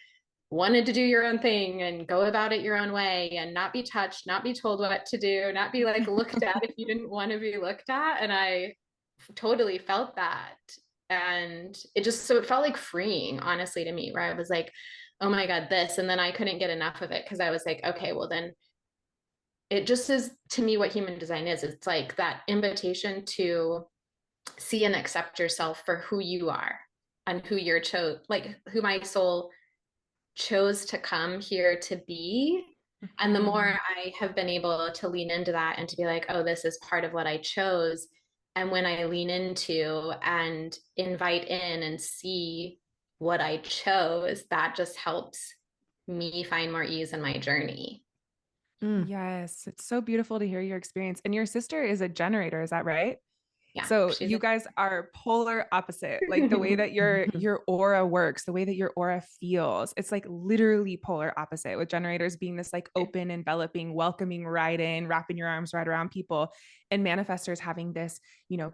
wanted to do your own thing and go about it your own way and not be touched, not be told what to do, not be like looked at if you didn't want to be looked at. And I totally felt that. And it felt like freeing, honestly, to me, where I was like, oh my God, this. And then I couldn't get enough of it because I was like, okay, well, then it just is to me what human design is. It's like that invitation to see and accept yourself for who you are and who you're like who my soul chose to come here to be. And the more I have been able to lean into that and to be like, oh, this is part of what I chose. And when I lean into and invite in and see what I chose, that just helps me find more ease in my journey. Yes, it's so beautiful to hear your experience. And your sister is a generator, is that right? Yeah, So she's you guys are polar opposite. Like the way that your aura works, the way that your aura feels, it's like literally polar opposite, with generators being this like open, enveloping, welcoming right in, wrapping your arms right around people, and manifestors having this,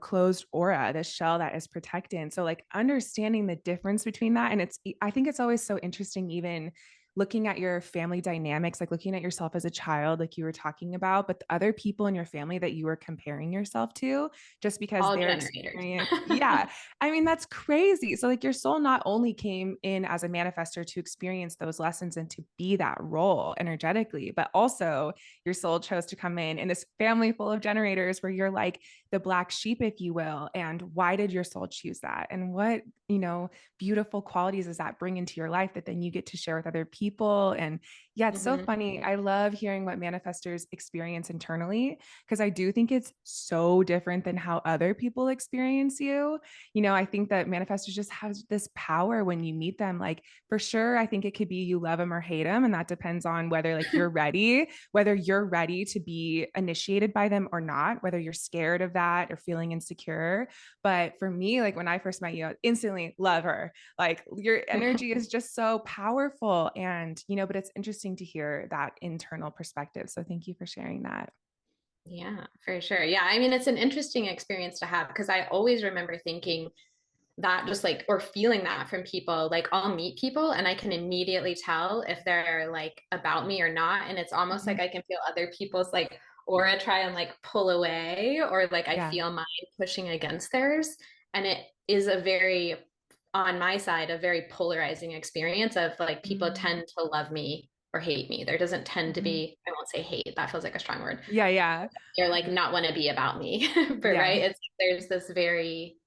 closed aura, this shell that is protected. So like understanding the difference between that. And I think it's always so interesting, even looking at your family dynamics, like looking at yourself as a child, like you were talking about, but the other people in your family that you were comparing yourself to just because All their generators. experience. Yeah. I mean, that's crazy. So like your soul not only came in as a manifestor to experience those lessons and to be that role energetically, but also your soul chose to come in this family full of generators where you're like the black sheep, if you will. And why did your soul choose that? And what, beautiful qualities does that bring into your life that then you get to share with other people? And yeah, it's so funny. I love hearing what manifestors experience internally because I do think it's so different than how other people experience you. I think that manifestors just have this power when you meet them. Like, for sure, I think it could be you love them or hate them. And that depends on whether like whether you're ready to be initiated by them or not, whether you're scared of that or feeling insecure. But for me, like when I first met you, I instantly love her. Like your energy is just so powerful. And, but it's interesting to hear that internal perspective. So thank you for sharing that. Yeah, for sure. Yeah, I mean, it's an interesting experience to have because I always remember thinking that just like, or feeling that from people. Like, I'll meet people and I can immediately tell if they're like about me or not. And it's almost like I can feel other people's like aura try and like pull away, or like I Yeah. feel mine pushing against theirs. And it is a very, on my side, a very polarizing experience of like people Mm-hmm. tend to love me or hate me. There doesn't tend to be, I won't say hate, that feels like a strong word. Yeah. Yeah. They're like not want to be about me. But Yeah. right, it's there's this very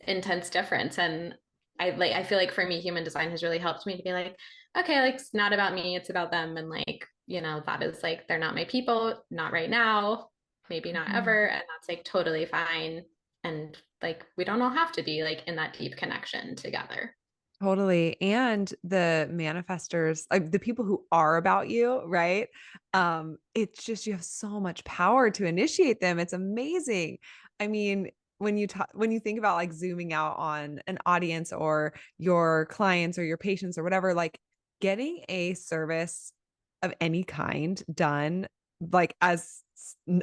intense difference. And I feel like for me, human design has really helped me to be like, okay, like it's not about me, it's about them. And like, that is like, they're not my people, not right now, maybe not Mm-hmm. ever. And that's like totally fine. And like, we don't all have to be like in that deep connection together. Totally. And the manifestors, like the people who are about you, right? It's just you have so much power to initiate them. It's amazing. I mean, when you think about like zooming out on an audience or your clients or your patients or whatever, like getting a service of any kind done, like as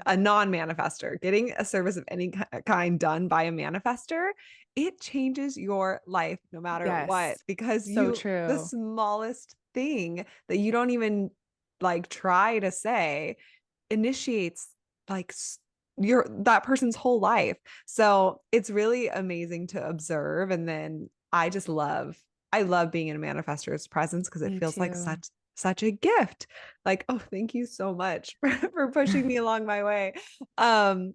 a non-manifester, getting a service of any kind done by a manifester, it changes your life no matter what, Yes. because So the true. smallest thing that you don't even like try to say initiates like your that person's whole life. So it's really amazing to observe. And then I love being in a manifestor's presence because it Me feels like too. such a gift. Like, oh, thank you so much for pushing me along my way. Um,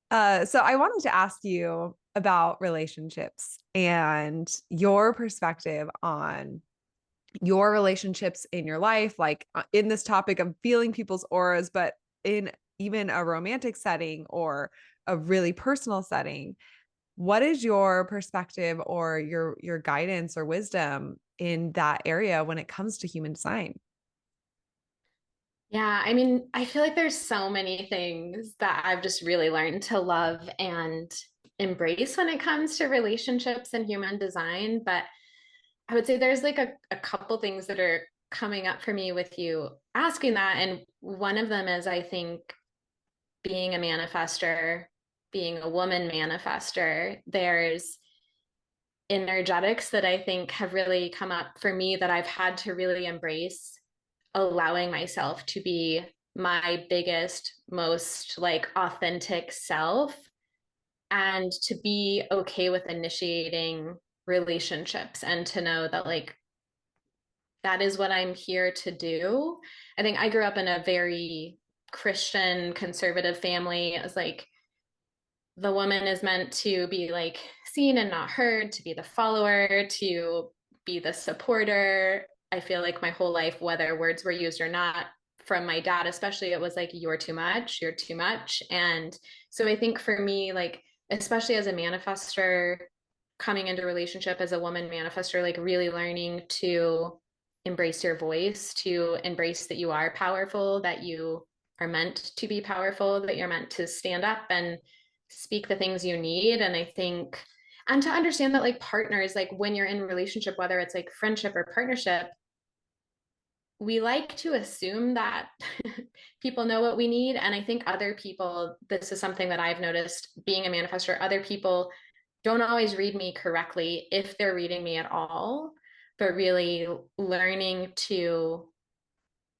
so I wanted to ask you about relationships and your perspective on your relationships in your life, like in this topic of feeling people's auras, but in even a romantic setting or a really personal setting. What is your perspective or your guidance or wisdom in that area when it comes to human design? Yeah, I mean, I feel like there's so many things that I've just really learned to love and embrace when it comes to relationships and human design. But I would say there's like a couple things that are coming up for me with you asking that. And one of them is, I think, being a manifester, being a woman manifester, there's energetics that I think have really come up for me that I've had to really embrace, allowing myself to be my biggest, most like authentic self, and to be okay with initiating relationships and to know that like that is what I'm here to do. I think I grew up in a very Christian conservative family. It was like the woman is meant to be like seen and not heard, to be the follower, to be the supporter. I feel like my whole life, whether words were used or not, from my dad especially, it was like, you're too much, you're too much. And so I think for me, like, especially as a manifester, coming into relationship as a woman manifester, like really learning to embrace your voice, to embrace that you are powerful, that you are meant to be powerful, that you're meant to stand up and speak the things you need. And I think, and to understand that like partners, like when you're in a relationship, whether it's like friendship or partnership, we like to assume that people know what we need. And I think other people, this is something that I've noticed being a manifestor, other people don't always read me correctly if they're reading me at all. but really learning to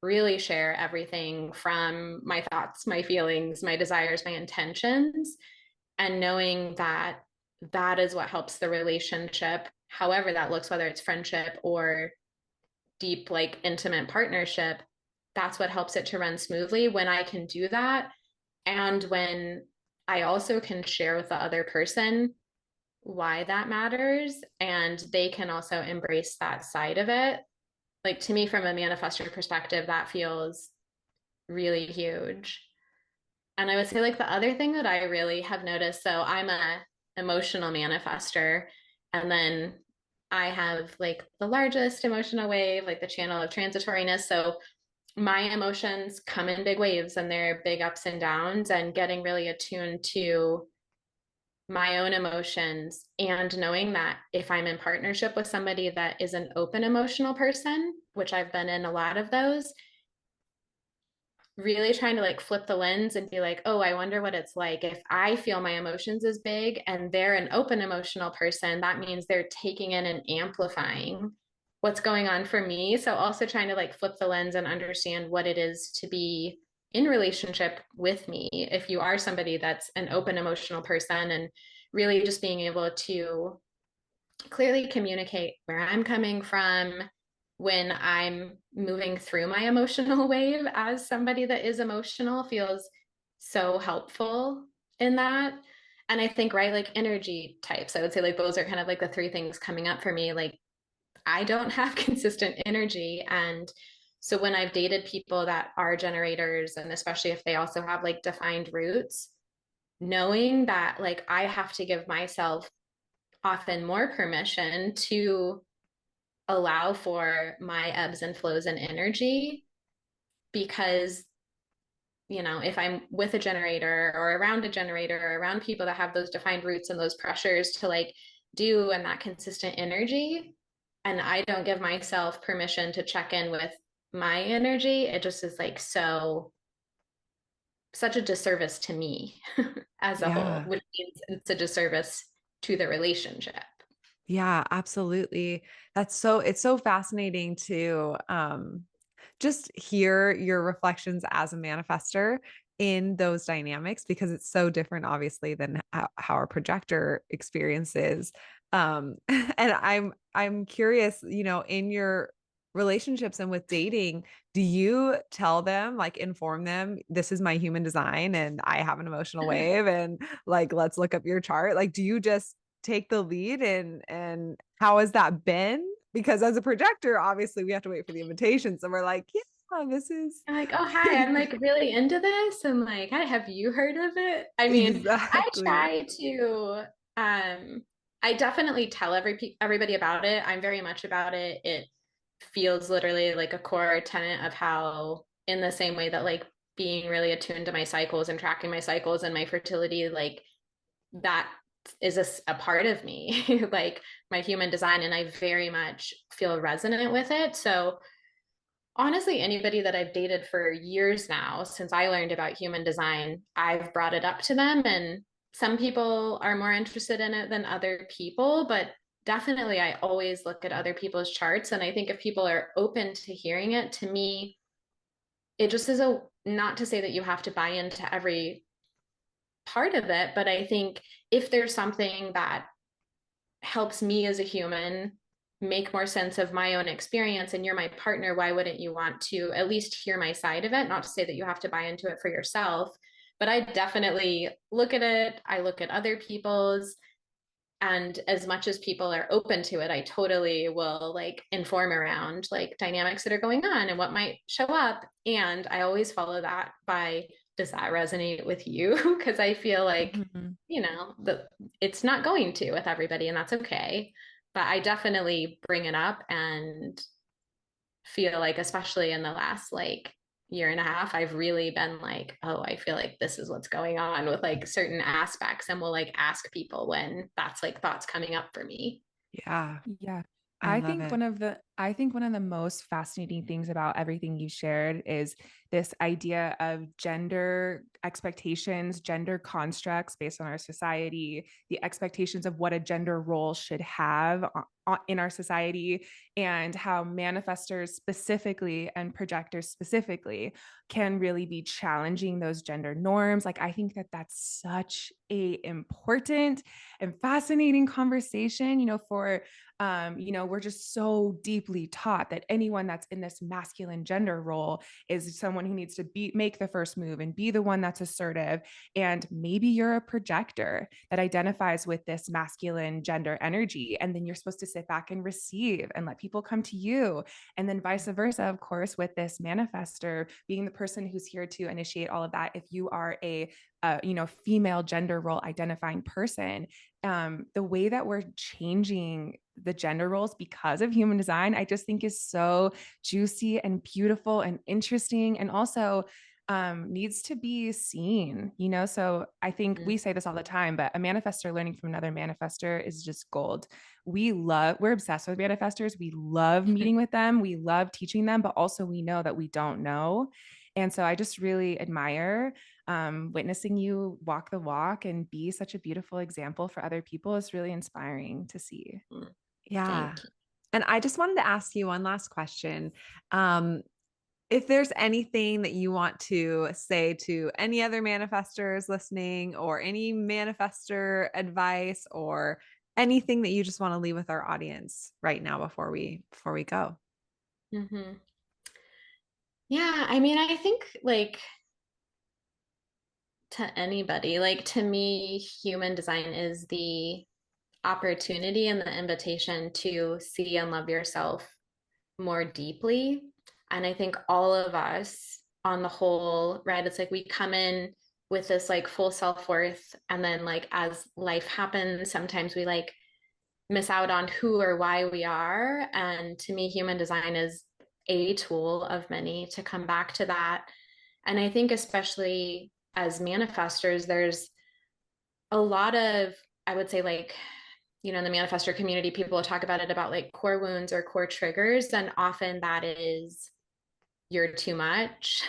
really share everything from my thoughts, my feelings, my desires, my intentions, and knowing that that is what helps the relationship, however that looks, whether it's friendship or deep, like intimate partnership, that's what helps it to run smoothly when I can do that. And when I also can share with the other person why that matters and they can also embrace that side of it. Like to me, from a manifestor perspective, that feels really huge. And I would say like the other thing that I really have noticed, so I'm a emotional manifestor, and then I have like the largest emotional wave, like the channel of transitoriness. So my emotions come in big waves and they're big ups and downs, and getting really attuned to my own emotions and knowing that if I'm in partnership with somebody that is an open emotional person, which I've been in a lot of those, really trying to like flip the lens and be like, oh, I wonder what it's like if I feel my emotions as big and they're an open emotional person. That means they're taking in and amplifying what's going on for me. So also trying to like flip the lens and understand what it is to be in relationship with me. If you are somebody that's an open emotional person, and really just being able to clearly communicate where I'm coming from when I'm moving through my emotional wave as somebody that is emotional feels so helpful in that. And I think, right, like energy types, I would say like those are kind of like the three things coming up for me. Like I don't have consistent energy. And so when I've dated people that are generators, and especially if they also have like defined roots, knowing that like I have to give myself often more permission to allow for my ebbs and flows and energy, because if I'm with a generator or around a generator or around people that have those defined roots and those pressures to like do and that consistent energy, and I don't give myself permission to check in with my energy, it just is like such a disservice to me as a whole, Yeah. which means it's a disservice to the relationship. Yeah, absolutely. It's so fascinating to just hear your reflections as a manifester in those dynamics, because it's so different obviously than how a projector experiences. And I'm curious, in your relationships and with dating, do you tell them, like inform them, this is my human design and I have an emotional wave, and like let's look up your chart? Like do you just take the lead, and how has that been? Because as a projector, obviously we have to wait for the invitation. So we're like, yeah, this is I'm like, oh, hi, I'm like really into this. And like, hi, have you heard of it? I mean, I exactly. try to, I definitely tell everybody about it. I'm very much about it. It feels literally like a core tenet of how, in the same way that like being really attuned to my cycles and tracking my cycles and my fertility, like that is a part of me, like my human design. And I very much feel resonant with it. So, honestly, anybody that I've dated for years now, since I learned about human design, I've brought it up to them. And some people are more interested in it than other people, but definitely I always look at other people's charts. And I think if people are open to hearing it, to me, it just is not to say that you have to buy into every part of it, but I think if there's something that helps me as a human make more sense of my own experience and you're my partner, why wouldn't you want to at least hear my side of it? Not to say that you have to buy into it for yourself, but I definitely look at it. I look at other people's, and as much as people are open to it, I totally will like inform around like dynamics that are going on and what might show up. And I always follow that by, does that resonate with you? Because I feel like, Mhm. it's not going to with everybody, and that's okay. But I definitely bring it up and feel like, especially in the last like year and a half, I've really been like, oh, I feel like this is what's going on with like certain aspects. And we'll like ask people when that's like thoughts coming up for me. Yeah, Yeah. I I love think it. one of the I think one of the most fascinating things about everything you shared is this idea of gender expectations, gender constructs based on our society, the expectations of what a gender role should have in our society, and how manifestors specifically and projectors specifically can really be challenging those gender norms. Like, I think that that's such a important and fascinating conversation, for we're just so deeply taught that anyone that's in this masculine gender role is someone who needs to make the first move and be the one that's assertive. And maybe you're a projector that identifies with this masculine gender energy. And then you're supposed to sit back and receive and let people come to you. And then vice versa, of course, with this manifester being the person who's here to initiate all of that. If you are a female gender role identifying person, the way that we're changing the gender roles because of human design, I just think is so juicy and beautiful and interesting, and also needs to be seen. So I think we say this all the time, but a manifestor learning from another manifestor is just gold. We're obsessed with manifestors. We love meeting with them. We love teaching them, but also we know that we don't know. And so I just really admire witnessing you walk the walk and be such a beautiful example for other people is really inspiring to see. Yeah. And I just wanted to ask you one last question. If there's anything that you want to say to any other manifestors listening, or any manifestor advice, or anything that you just want to leave with our audience right now before we go. Mm-hmm. Yeah, I mean, I think like to anybody, like to me, human design is the opportunity and the invitation to see and love yourself more deeply. And I think all of us on the whole, right? It's like we come in with this like full self-worth. And then like as life happens, sometimes we like miss out on who or why we are. And to me, human design is a tool of many to come back to that. And I think especially as manifestors, there's a lot of, I would say, like, in the manifestor community, people will talk about it about like core wounds or core triggers. And often that is you're too much.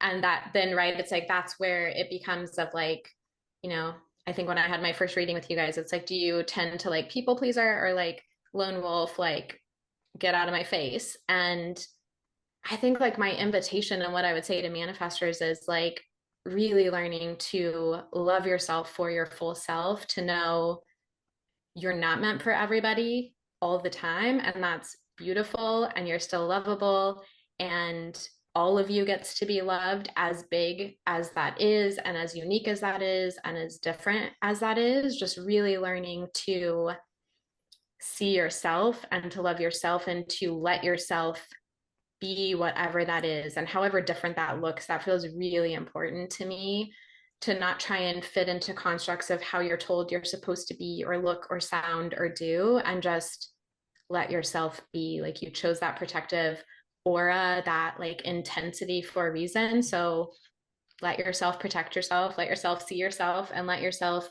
And that then, right, it's like that's where it becomes of like, you know, I think when I had my first reading with you guys, it's like, do you tend to like people pleaser or like lone wolf, like get out of my face? And I think like my invitation and what I would say to manifestors is like really learning to love yourself for your full self, to know you're not meant for everybody all the time. And that's beautiful. And you're still lovable. And all of you gets to be loved, as big as that is, and as unique as that is, and as different as that is. Just really learning to see yourself and to love yourself and to let yourself be whatever that is. And however different that looks, that feels really important to me, to not try and fit into constructs of how you're told you're supposed to be or look or sound or do, and just let yourself be. Like, you chose that protective aura, that like intensity for a reason. So let yourself protect yourself, let yourself see yourself, and let yourself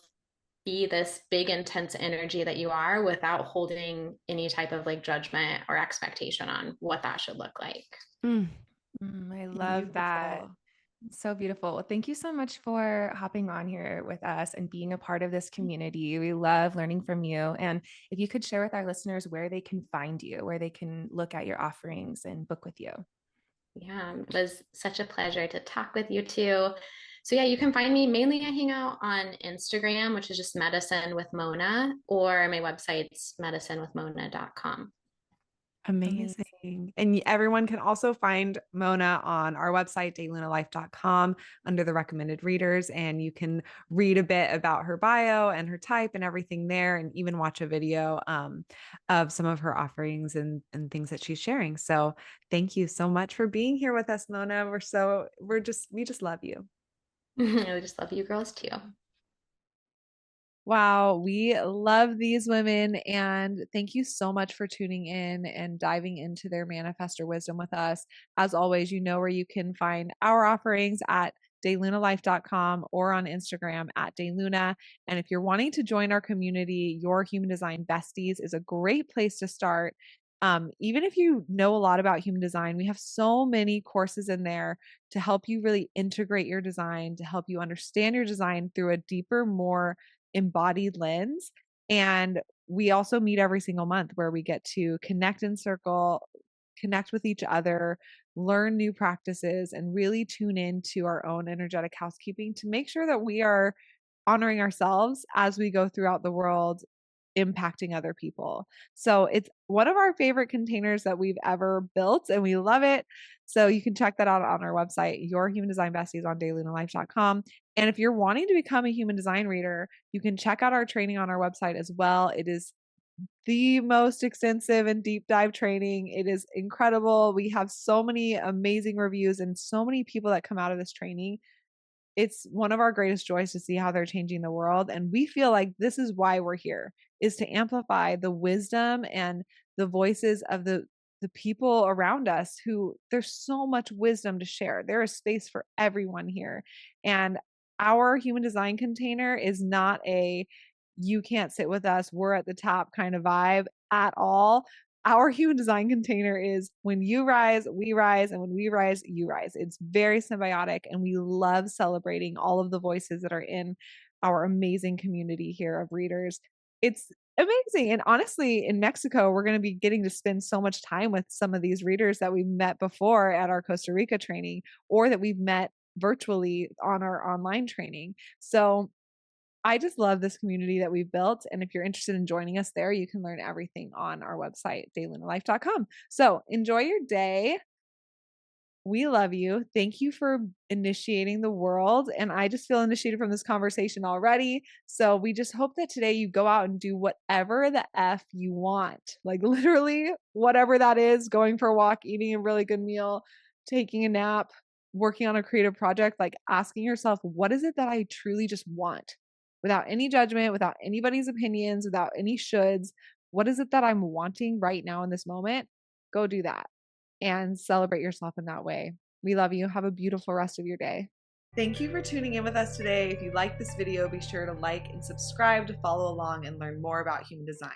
be this big intense energy that you are, without holding any type of like judgment or expectation on what that should look like. I love that. So beautiful. Well, thank you so much for hopping on here with us and being a part of this community. We love learning from you. And if you could share with our listeners where they can find you, where they can look at your offerings and book with you. Yeah, it was such a pleasure to talk with you too. So yeah, you can find me mainly. I hang out on Instagram, which is just Medicine with Mona, or my website's medicinewithmona.com. Amazing. And everyone can also find Mona on our website, daylunalife.com, under the recommended readers. And you can read a bit about her bio and her type and everything there, and even watch a video of some of her offerings and things that she's sharing. So thank you so much for being here with us, Mona. We just love you. I just love you girls too. Wow, we love these women, and thank you so much for tuning in and diving into their manifestor wisdom with us. As always, you know where you can find our offerings at daylunalife.com or on Instagram at dayluna. And if you're wanting to join our community, Your Human Design Besties is a great place to start. Even if you know a lot about human design, we have so many courses in there to help you really integrate your design, to help you understand your design through a deeper, more embodied lens. And we also meet every single month where we get to connect in circle, connect with each other, learn new practices, and really tune into our own energetic housekeeping to make sure that we are honoring ourselves as we go throughout the world, impacting other people. So it's one of our favorite containers that we've ever built, and we love it. So you can check that out on our website, Your Human Design Besties, on dailunalife.com. And if you're wanting to become a human design reader, you can check out our training on our website as well. It is the most extensive and deep dive training. It is incredible. We have so many amazing reviews and so many people that come out of this training. It's one of our greatest joys to see how they're changing the world. And we feel like this is why we're here, is to amplify the wisdom and the voices of the people around us who there's so much wisdom to share. There is space for everyone here. And our human design container is not a you can't sit with us, we're at the top kind of vibe at all. Our human design container is when you rise, we rise, and when we rise, you rise. It's very symbiotic, and we love celebrating all of the voices that are in our amazing community here of readers. It's amazing. And honestly, in Mexico, we're going to be getting to spend so much time with some of these readers that we've met before at our Costa Rica training, or that we've met virtually on our online training. So I just love this community that we've built. And if you're interested in joining us there, you can learn everything on our website, daylunalife.com. So enjoy your day. We love you. Thank you for initiating the world. And I just feel initiated from this conversation already. So we just hope that today you go out and do whatever the F you want. Like literally, whatever that is, going for a walk, eating a really good meal, taking a nap, working on a creative project, like asking yourself, what is it that I truly just want? Without any judgment, without anybody's opinions, without any shoulds. What is it that I'm wanting right now in this moment? Go do that and celebrate yourself in that way. We love you. Have a beautiful rest of your day. Thank you for tuning in with us today. If you like this video, be sure to like and subscribe to follow along and learn more about human design.